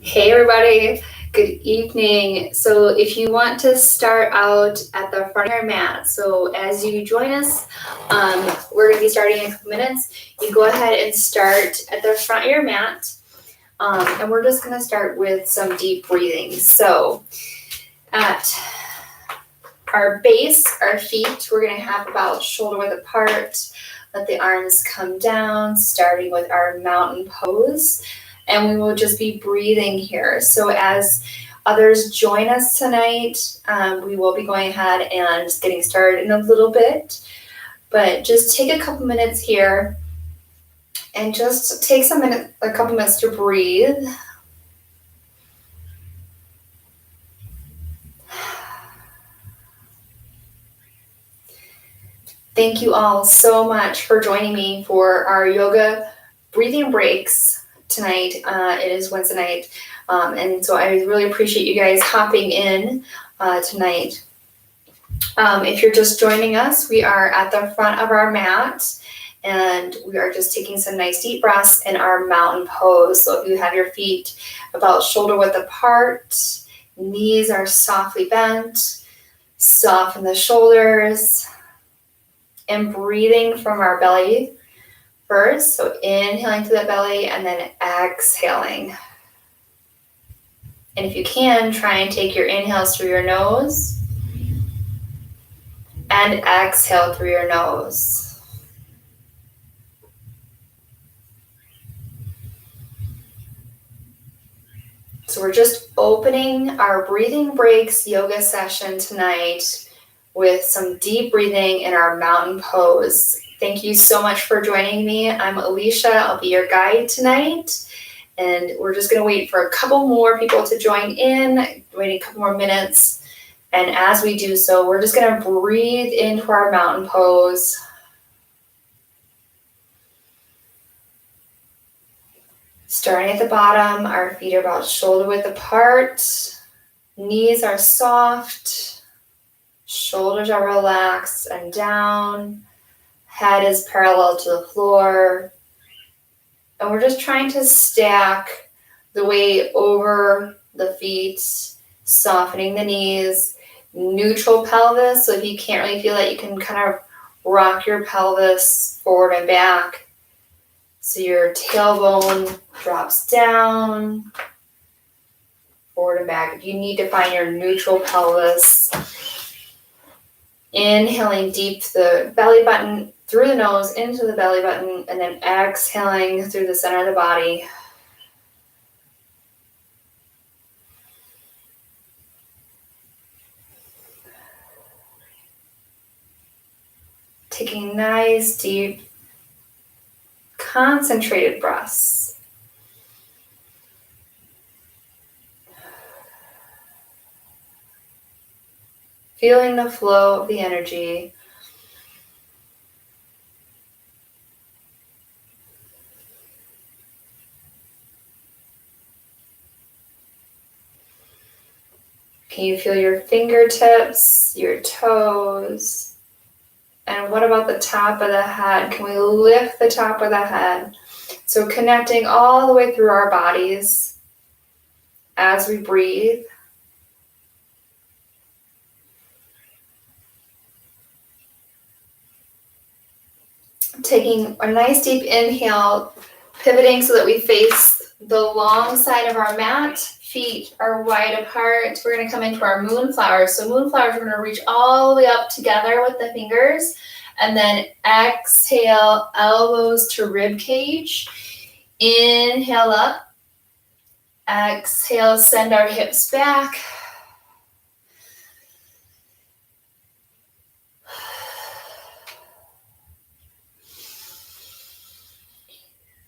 Hey everybody, good evening. So if you want to start out at the front of your mat, so as you join us, we're going to be starting in a couple minutes. You go ahead and start at the front of your mat, and we're just going to start with some deep breathing. So at our base, our feet, we're going to have about shoulder width apart. Let the arms come down, starting with our mountain pose. And we will just be breathing here. So as others join us tonight, we will be going ahead and just getting started in a little bit. But just take a couple minutes here and just take a couple minutes to breathe. Thank you all so much for joining me for our yoga breathing breaks tonight. It is Wednesday night, and so I really appreciate you guys hopping in tonight. If you're just joining us, we are at the front of our mat, and we are just taking some nice deep breaths in our mountain pose. So if you have your feet about shoulder width apart, knees are softly bent, soften the shoulders, and breathing from our belly first. So inhaling through the belly and then exhaling. And if you can, try and take your inhales through your nose and exhale through your nose. So we're just opening our breathing breaks yoga session tonight with some deep breathing in our mountain pose. Thank you so much for joining me. I'm Alicia. I'll be your guide tonight. And we're just going to wait for a couple more people to join in, waiting a couple more minutes. And as we do so, we're just going to breathe into our mountain pose. Starting at the bottom, our feet are about shoulder width apart. Knees are soft. Shoulders are relaxed and down. Head is parallel to the floor. And we're just trying to stack the weight over the feet, softening the knees, neutral pelvis. So if you can't really feel it, you can kind of rock your pelvis forward and back. So your tailbone drops down, forward and back. If you need to find your neutral pelvis, inhaling deep to the belly button, through the nose, into the belly button, and then exhaling through the center of the body. Taking nice, deep, concentrated breaths. Feeling the flow of the energy. Can you feel your fingertips, your toes? And what about the top of the head? Can we lift the top of the head? So connecting all the way through our bodies as we breathe. Taking a nice deep inhale, pivoting so that we face the long side of our mat. Feet are wide apart. We're going to come into our moonflowers. So moonflowers, we're going to reach all the way up together with the fingers. And then exhale, elbows to rib cage. Inhale up. Exhale, send our hips back.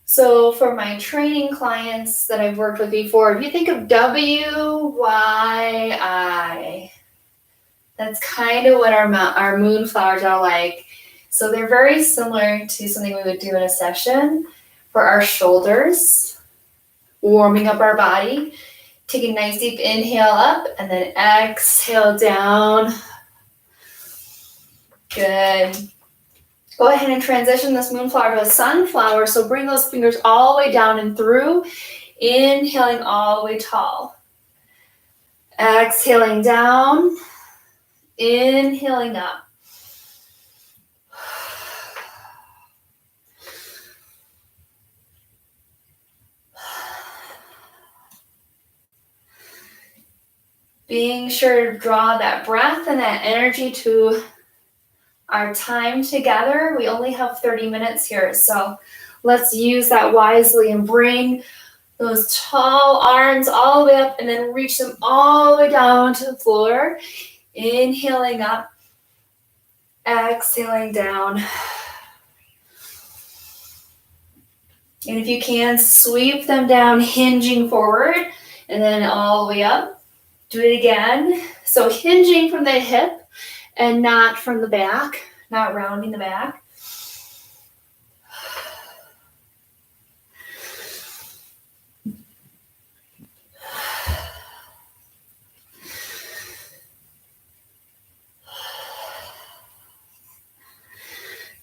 So for my training clients that I've worked with before, if you think of WYI, that's kind of what our moonflowers are like. So they're very similar to something we would do in a session for our shoulders, warming up our body. Take a nice deep inhale up and then exhale down. Good. Go ahead and transition this moonflower to a sunflower. So bring those fingers all the way down and through. Inhaling all the way tall. Exhaling down. Inhaling up. Being sure to draw that breath and that energy to our time together. We only have 30 minutes here, so let's use that wisely and bring those tall arms all the way up and then reach them all the way down to the floor. Inhaling up, exhaling down. And if you can, sweep them down, hinging forward, and then all the way up. Do it again. So hinging from the hip and not from the back, not rounding the back.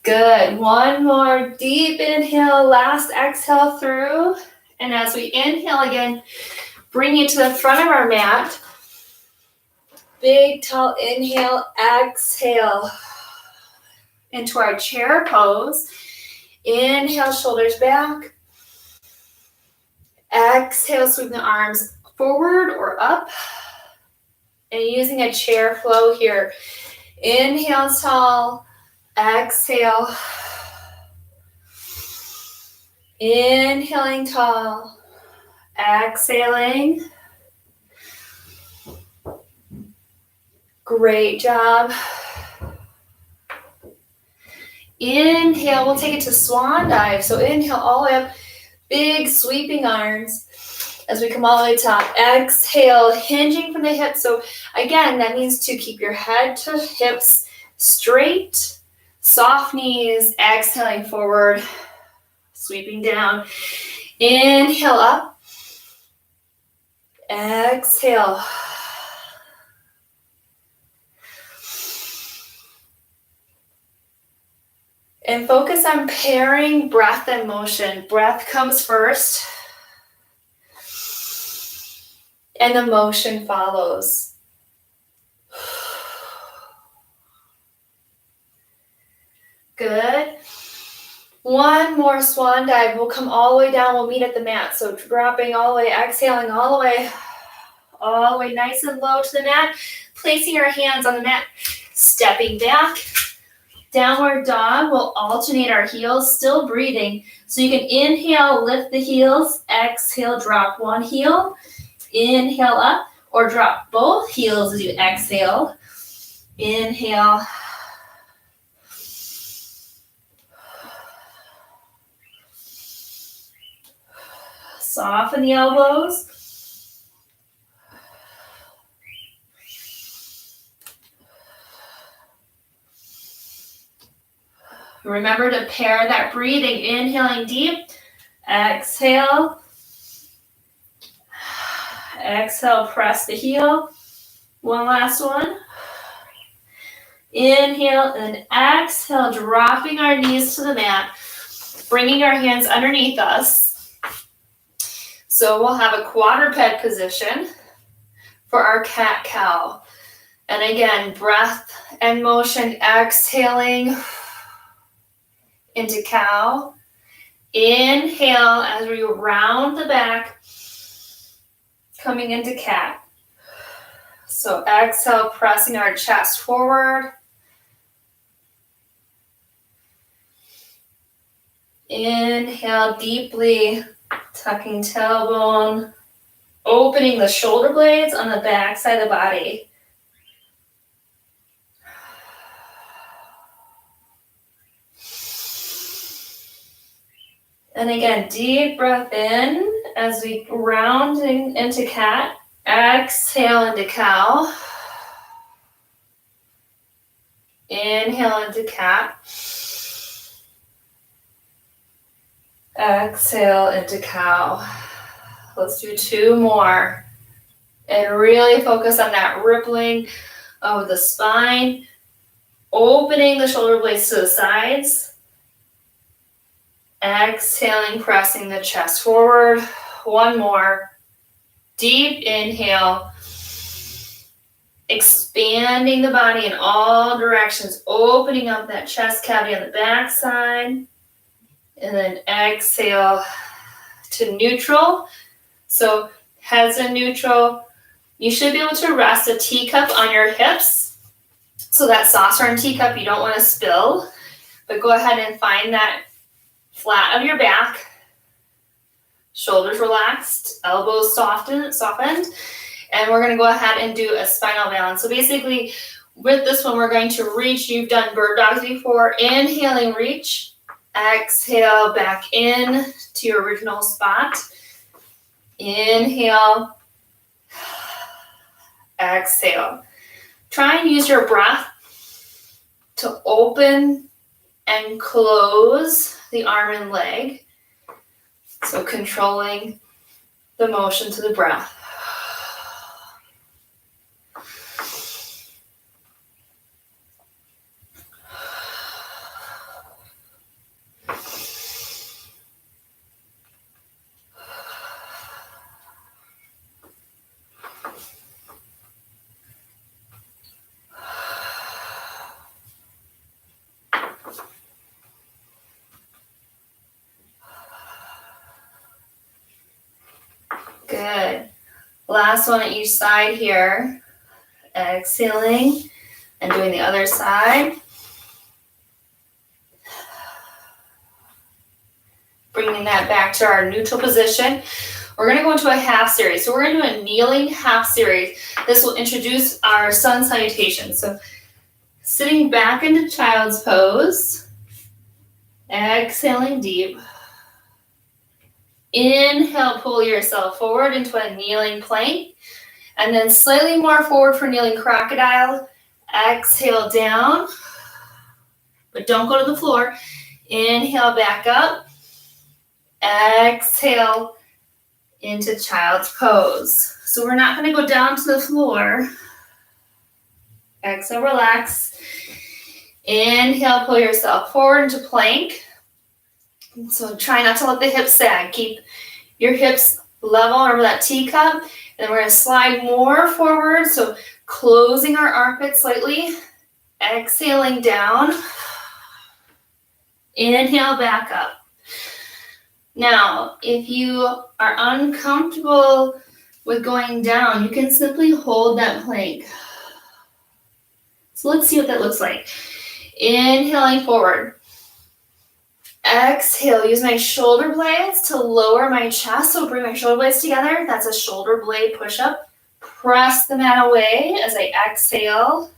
Good. One more deep inhale, last exhale through. And as we inhale again, bring it to the front of our mat. Big, tall inhale, exhale into our chair pose. Inhale, shoulders back. Exhale, sweep the arms forward or up. And using a chair flow here. Inhale, tall. Exhale. Inhaling tall. Exhaling. Great job. Inhale, we'll take it to swan dive. So inhale all the way up, big sweeping arms as we come all the way to top. Exhale, hinging from the hips. So again, that means to keep your head to hips straight, soft knees, exhaling forward, sweeping down. Inhale up, exhale. And focus on pairing breath and motion. Breath comes first, and the motion follows. Good. One more swan dive. We'll come all the way down. We'll meet at the mat. So dropping all the way, exhaling all the way nice and low to the mat. Placing our hands on the mat, stepping back. Downward dog, we'll alternate our heels, still breathing. So you can inhale, lift the heels, exhale, drop one heel, inhale up, or drop both heels as you exhale. Inhale. Soften the elbows. Remember to pair that breathing, inhaling deep, exhale. Exhale, press the heel. One last one. Inhale and exhale, dropping our knees to the mat, bringing our hands underneath us. So we'll have a quadruped position for our cat-cow. And again, breath and motion, exhaling into cow. Inhale as we round the back, coming into cat. So exhale, pressing our chest forward. Inhale deeply, tucking tailbone, opening the shoulder blades on the back side of the body. And again, deep breath in as we round into cat. Exhale into cow. Inhale into cat. Exhale into cow. Let's do two more. And really focus on that rippling of the spine. Opening the shoulder blades to the sides. Exhaling, pressing the chest forward. One more. Deep inhale. Expanding the body in all directions, opening up that chest cavity on the back side. And then exhale to neutral. So heads in neutral. You should be able to rest a teacup on your hips. So that saucer and teacup you don't want to spill. But go ahead and find that flat of your back. Shoulders relaxed, elbows softened. And we're going to go ahead and do a spinal balance. So basically, with this one, we're going to reach. You've done bird dogs before. Inhaling, reach. Exhale, back in to your original spot. Inhale. Exhale. Try and use your breath to open and close the arm and leg. So controlling the motion to the breath. Good. Last one at each side here. Exhaling and doing the other side. Bringing that back to our neutral position. We're going to go into a half series. So we're going to do a kneeling half series. This will introduce our sun salutation. So sitting back into child's pose. Exhaling deep. Inhale, pull yourself forward into a kneeling plank. And then slightly more forward for kneeling crocodile. Exhale down. But don't go to the floor. Inhale back up. Exhale into child's pose. So we're not going to go down to the floor. Exhale, relax. Inhale, pull yourself forward into plank. So try not to let the hips sag. Keep your hips level over that teacup. And then we're going to slide more forward. So closing our armpits slightly. Exhaling down. Inhale back up. Now, if you are uncomfortable with going down, you can simply hold that plank. So let's see what that looks like. Inhaling forward. Exhale, use my shoulder blades to lower my chest. So bring my shoulder blades together. That's a shoulder blade push-up. Press the mat away as I exhale,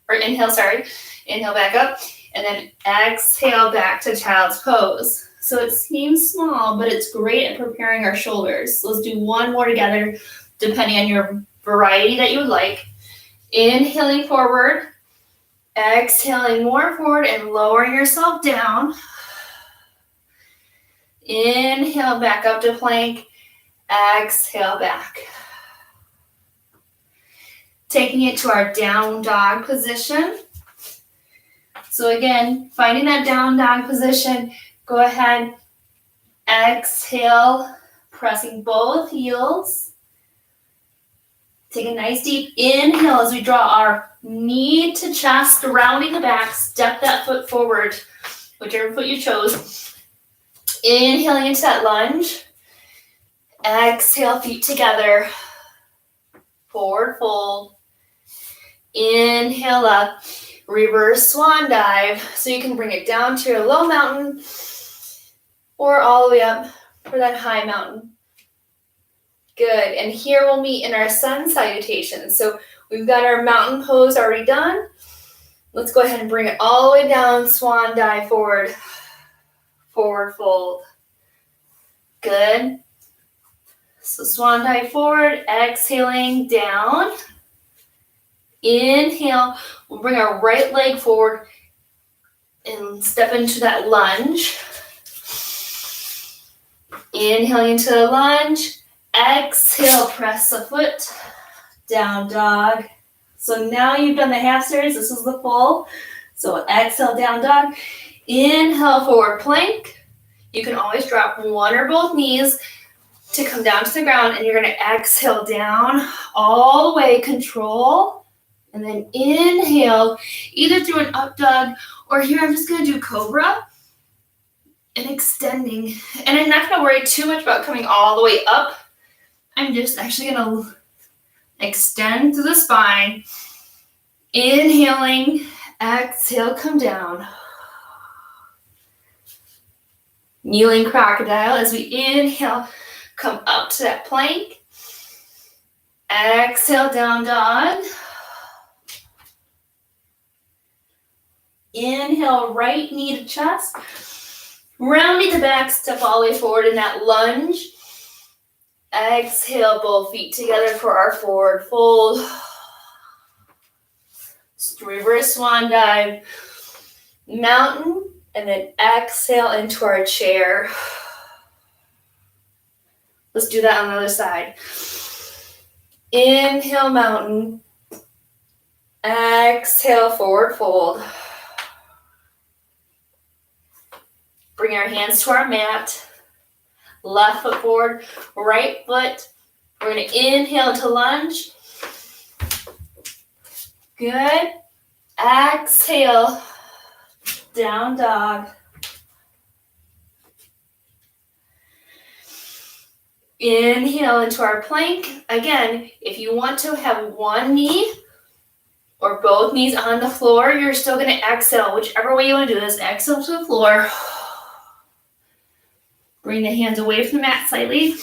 or inhale, sorry. Inhale back up, and then exhale back to child's pose. So it seems small, but it's great at preparing our shoulders. So let's do one more together, depending on your variety that you would like. Inhaling forward, exhaling more forward and lowering yourself down. Inhale back up to plank, exhale back. Taking it to our down dog position. So again, finding that down dog position, go ahead, exhale, pressing both heels. Take a nice deep inhale as we draw our knee to chest, rounding the back, step that foot forward, whichever foot you chose. Inhaling into that lunge. Exhale, feet together. Forward fold. Inhale up. Reverse swan dive. So you can bring it down to your low mountain or all the way up for that high mountain. Good. And here we'll meet in our sun salutation. So we've got our mountain pose already done. Let's go ahead and bring it all the way down. Swan dive forward. Forward fold. Good. So swan dive forward, exhaling down. Inhale. We'll bring our right leg forward and step into that lunge. Inhaling into the lunge. Exhale, press the foot. Down dog. So now you've done the half series. This is the full. So exhale, down dog. Inhale, forward plank. You can always drop one or both knees. to come down to the ground, and you're going to exhale down all the way, control, and then inhale either through an up dog, or here I'm just going to do cobra and extending. And I'm not going to worry too much about coming all the way up. I'm just actually going to extend through the spine, inhaling, exhale, come down. Kneeling crocodile as we inhale, come up to that plank. Exhale, down dog. Inhale, right knee to chest. Rounding the back, step all the way forward in that lunge. Exhale, both feet together for our forward fold. Reverse swan dive. Mountain. And then exhale into our chair. Let's do that on the other side. Inhale, mountain. Exhale, forward fold. Bring our hands to our mat. Left foot forward, right foot. We're going to inhale to lunge. Good. Exhale. Down dog. Inhale into our plank. Again, if you want to have one knee or both knees on the floor, you're still going to exhale. Whichever way you want to do this, exhale to the floor. Bring the hands away from the mat slightly.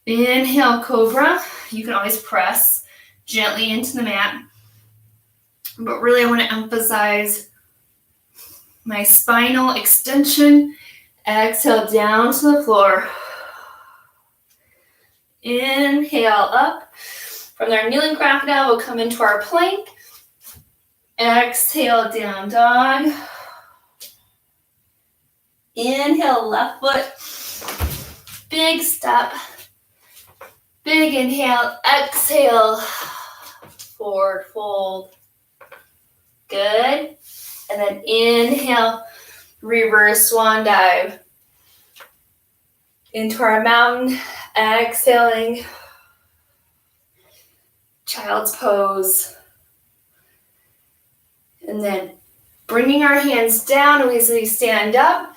Inhale, cobra. You can always press gently into the mat. But really I want to emphasize my spinal extension. Exhale down to the floor. Inhale up. From there, kneeling crocodile, we'll come into our plank. Exhale, down dog. Inhale, left foot. Big step. Big inhale. Exhale. Forward fold. Good. And then inhale, reverse swan dive. Into our mountain, exhaling. Child's pose. And then bringing our hands down as we stand up.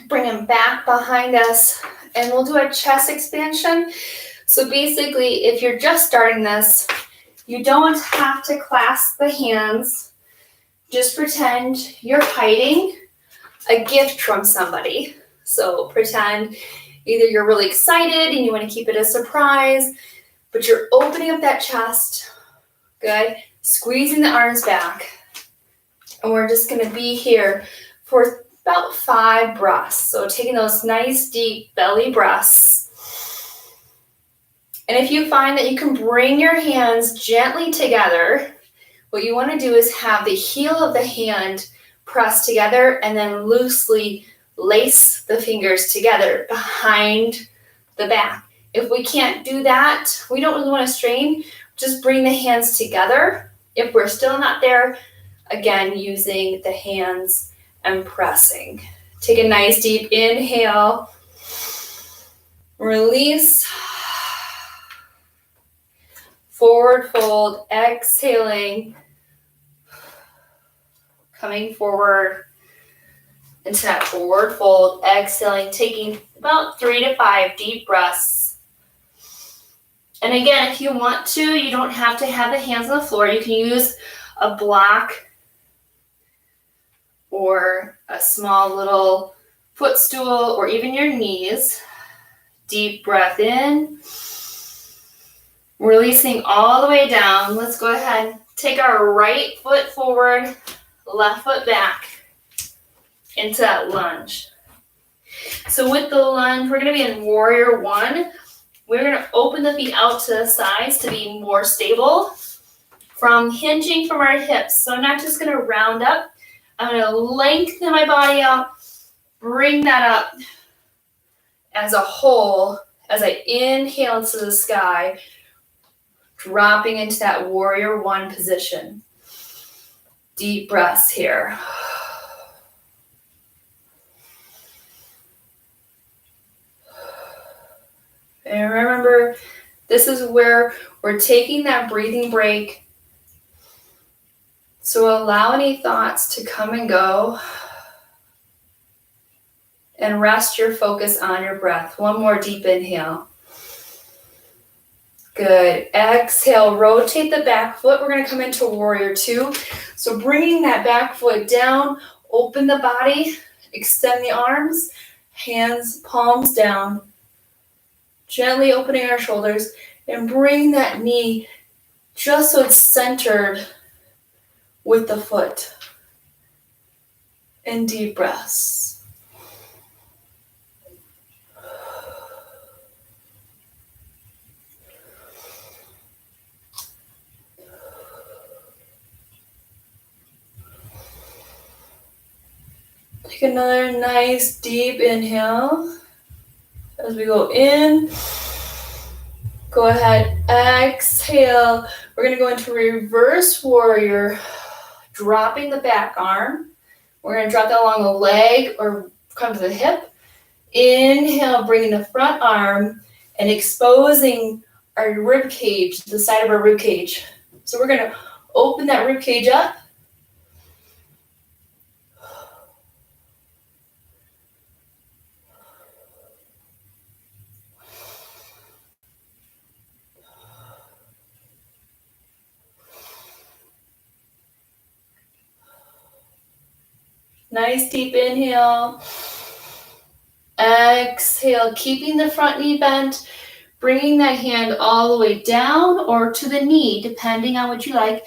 Bring them back behind us. And we'll do a chest expansion. So basically, if you're just starting this, you don't have to clasp the hands. Just pretend you're hiding a gift from somebody. So pretend either you're really excited and you want to keep it a surprise, but you're opening up that chest. Good. Squeezing the arms back. And we're just going to be here for about 5 breaths. So taking those nice deep belly breaths. And if you find that you can bring your hands gently together, what you want to do is have the heel of the hand pressed together and then loosely lace the fingers together behind the back. If we can't do that, we don't really want to strain, just bring the hands together. If we're still not there, again, using the hands and pressing. Take a nice deep inhale. Release. Forward fold, exhaling. Coming forward into that forward fold, exhaling, taking about 3 to 5 deep breaths. And again, if you want to, you don't have to have the hands on the floor. You can use a block or a small little footstool or even your knees. Deep breath in. Releasing all the way down. Let's go ahead. Take our right foot forward, left foot back into that lunge. So with the lunge, we're going to be in warrior 1. We're going to open the feet out to the sides to be more stable from hinging from our hips. So I'm not just going to round up. I'm going to lengthen my body out, bring that up as a whole as I inhale to the sky, dropping into that warrior 1 position. Deep breaths here. And remember, this is where we're taking that breathing break. So allow any thoughts to come and go. And rest your focus on your breath. One more deep inhale. Good. Exhale, rotate the back foot. We're going to come into warrior two. So bringing that back foot down, open the body, extend the arms, hands, palms down. Gently opening our shoulders and bring that knee just so it's centered with the foot. And deep breaths. Take another nice deep inhale. As we go in, go ahead, exhale. We're going to go into reverse warrior, dropping the back arm. We're going to drop that along the leg or come to the hip. Inhale, bringing the front arm and exposing our rib cage, the side of our rib cage. So we're going to open that rib cage up. Nice deep inhale. Exhale, keeping the front knee bent, bringing that hand all the way down or to the knee, depending on what you like,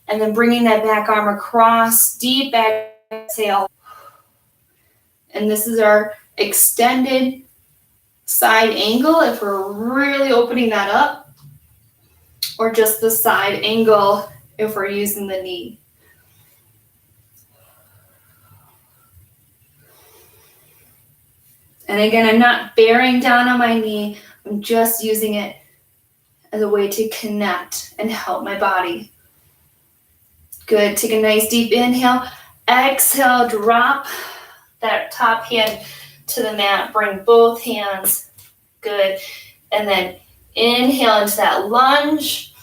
and then bringing that back arm across, deep exhale. And this is our extended side angle if we're really opening that up, or just the side angle if we're using the knee. And again, I'm not bearing down on my knee. I'm just using it as a way to connect and help my body. Good. Take a nice deep inhale. Exhale, drop that top hand to the mat. Bring both hands. Good. And then inhale into that lunge.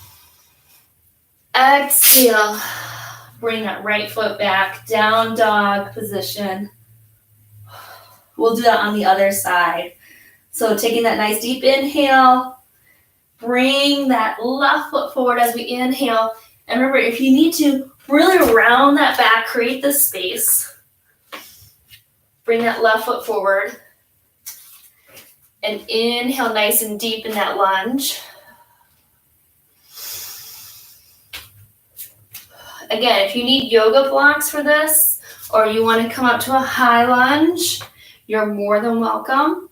Exhale. Bring that right foot back. Down dog position. We'll do that on the other side. So taking that nice deep inhale, bring that left foot forward as we inhale. And remember, if you need to really round that back, create the space. Bring that left foot forward. And inhale nice and deep in that lunge. Again, if you need yoga blocks for this, or you want to come up to a high lunge, you're more than welcome.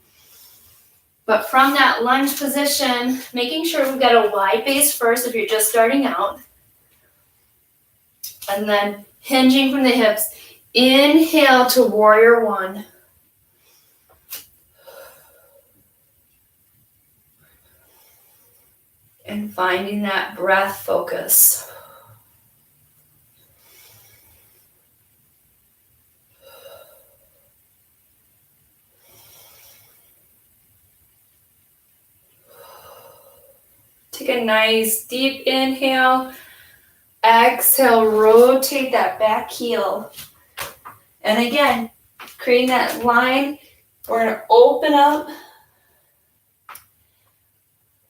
But from that lunge position, making sure we've got a wide base first if you're just starting out. And then hinging from the hips. Inhale to warrior one. And finding that breath focus. Take a nice deep inhale. Exhale, rotate that back heel. And again, creating that line, we're going to open up.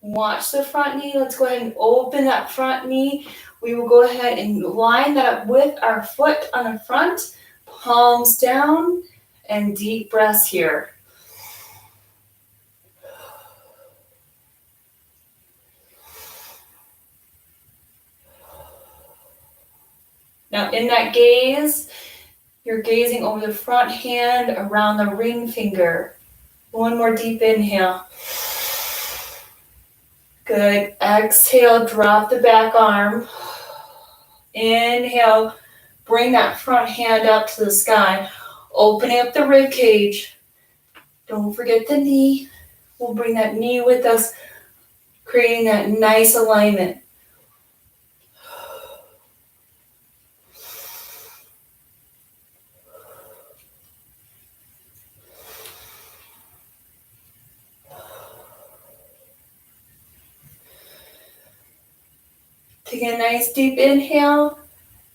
Watch the front knee. Let's go ahead and open that front knee. We will go ahead and line that up with our foot on the front, palms down, and deep breaths here. Now in that gaze, you're gazing over the front hand around the ring finger. One more deep inhale. Good. Exhale, drop the back arm. Inhale, bring that front hand up to the sky. Opening up the rib cage. Don't forget the knee. We'll bring that knee with us, creating that nice alignment. Take a nice deep inhale.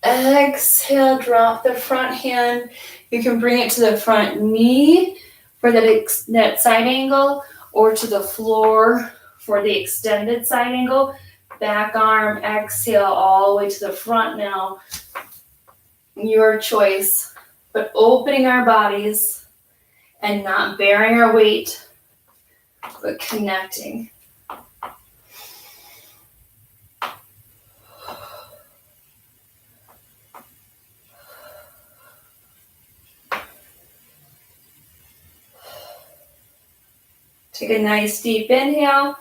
Exhale, drop the front hand. You can bring it to the front knee for that side angle, or to the floor for the extended side angle. Back arm, exhale all the way to the front now. Your choice. But opening our bodies and not bearing our weight, but connecting. Take a nice deep inhale.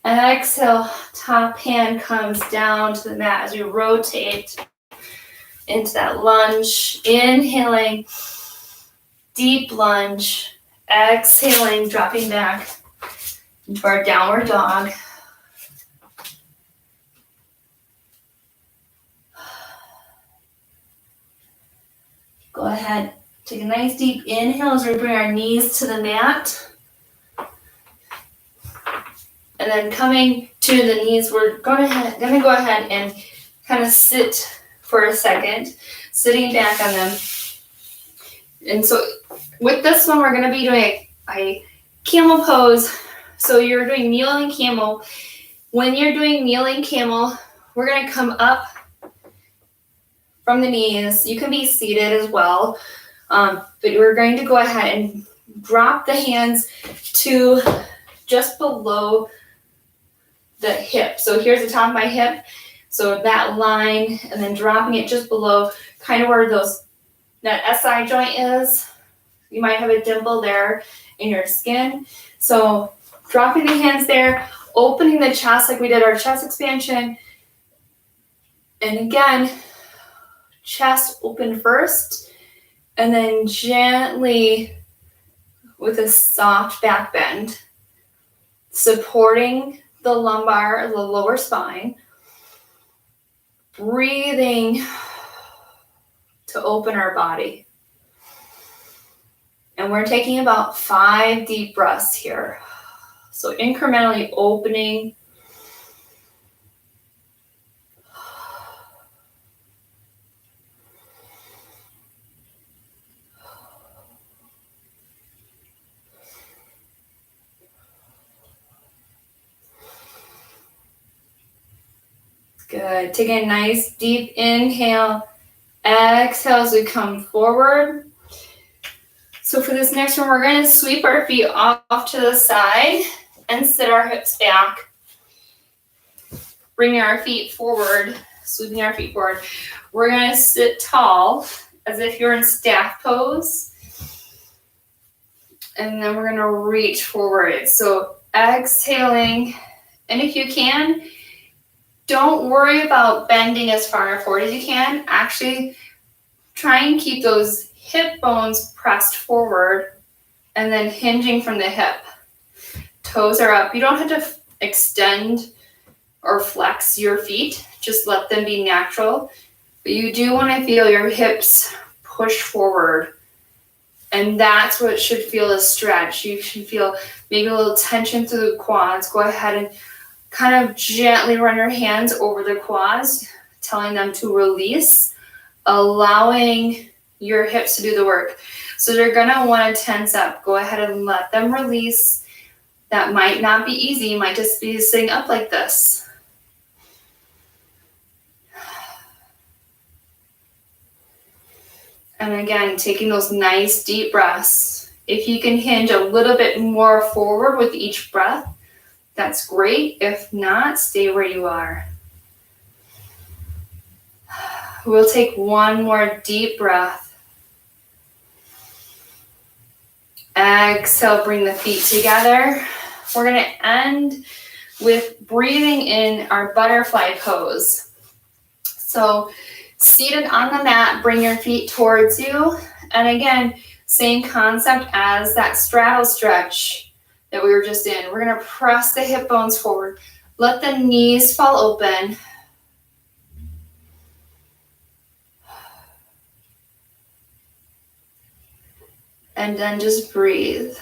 Exhale, top hand comes down to the mat as you rotate into that lunge. Inhaling, deep lunge. Exhaling, dropping back for our downward dog. Go ahead, take a nice deep inhale as we bring our knees to the mat. And then coming to the knees, we're gonna go ahead and kind of sit for a second, sitting back on them. And so with this one, we're gonna be doing a camel pose. So you're doing kneeling camel. When you're doing kneeling camel, we're gonna come up from the knees. You can be seated as well, but we're going to go ahead and drop the hands to just below the hip. So here's the top of my hip. So that line, and then dropping it just below, kind of where that SI joint is. You might have a dimple there in your skin. So dropping the hands there, opening the chest like we did our chest expansion. And again, chest open first, and then gently with a soft back bend, supporting the lumbar, the lower spine. Breathing to open our body. And we're taking about 5 deep breaths here. So incrementally opening. Good. Take a nice deep inhale. Exhale as we come forward. So for this next one, we're going to sweep our feet off to the side and sit our hips back. Bringing our feet forward, sweeping our feet forward. We're going to sit tall as if you're in staff pose. And then we're going to reach forward. So exhaling. And if you can, don't worry about bending as far forward as you can. Actually, try and keep those hip bones pressed forward and then hinging from the hip. Toes are up. You don't have to extend or flex your feet. Just let them be natural. But you do want to feel your hips push forward. And that's what should feel a stretch. You should feel maybe a little tension through the quads. Go ahead and kind of gently run your hands over the quads, telling them to release, allowing your hips to do the work. So they're gonna wanna tense up. Go ahead and let them release. That might not be easy. You might just be sitting up like this. And again, taking those nice deep breaths. If you can hinge a little bit more forward with each breath, that's great. If not, stay where you are. We'll take one more deep breath. Exhale, bring the feet together. We're going to end with breathing in our butterfly pose. So seated on the mat, bring your feet towards you. And again, same concept as that straddle stretch that we were just in. We're going to press the hip bones forward. Let the knees fall open. And then just breathe.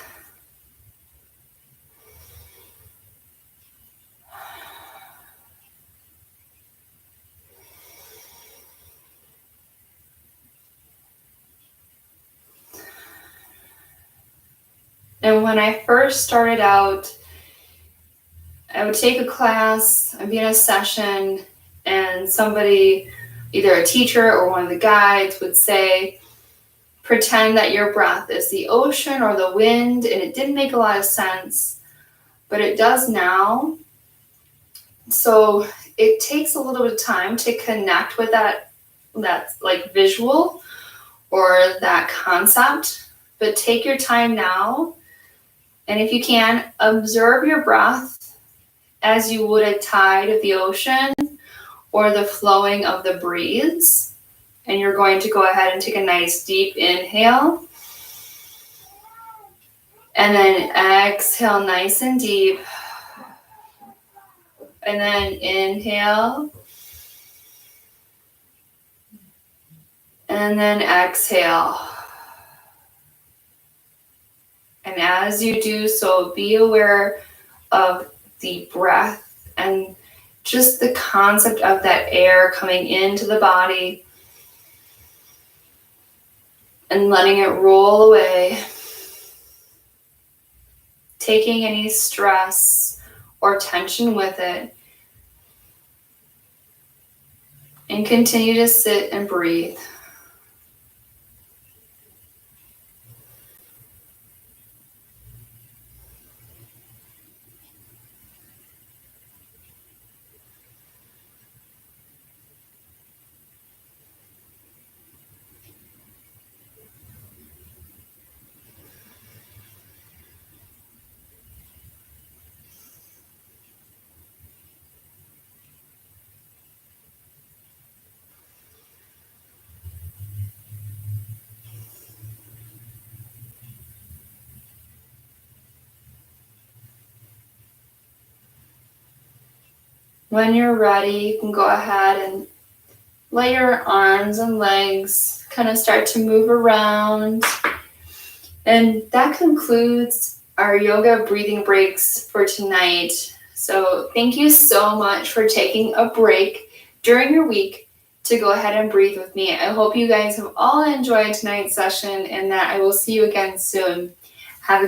And when I first started out, I would take a class, I'd be in a session, and somebody, either a teacher or one of the guides, would say, pretend that your breath is the ocean or the wind, and it didn't make a lot of sense, but it does now. So it takes a little bit of time to connect with that like visual or that concept, but take your time now. And if you can, observe your breath as you would a tide of the ocean or the flowing of the breeze. And you're going to go ahead and take a nice deep inhale. And then exhale nice and deep. And then inhale. And then exhale. And as you do so, be aware of the breath and just the concept of that air coming into the body and letting it roll away, taking any stress or tension with it, and continue to sit and breathe. When you're ready, you can go ahead and let your arms and legs kind of start to move around. And that concludes our yoga breathing breaks for tonight. So thank you so much for taking a break during your week to go ahead and breathe with me. I hope you guys have all enjoyed tonight's session and that I will see you again soon.